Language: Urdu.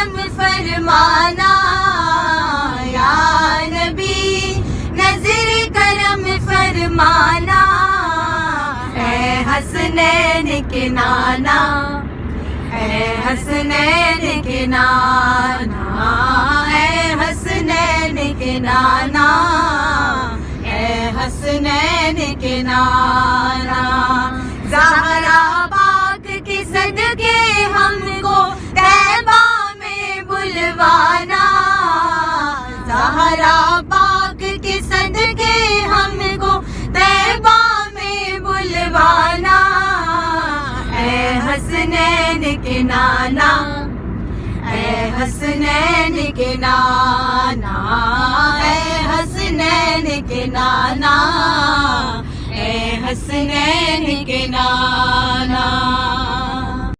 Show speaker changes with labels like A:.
A: کرم فرمانا یا نبی نظر کرم فرمانا اے حسنین کے نانا اے حسنین کے نانا اے حسنین کے نانا اے حسنین کے نانا زہرا پاک کے صدقے ہم کو طیبہ میں بلوانا زہرا پاک کے صدقے ہم کو طیبہ میں بلوانا اے حسنین کے نانا اے حسنین کے نانا اے حسنین کے نانا اے حسنین کے نانا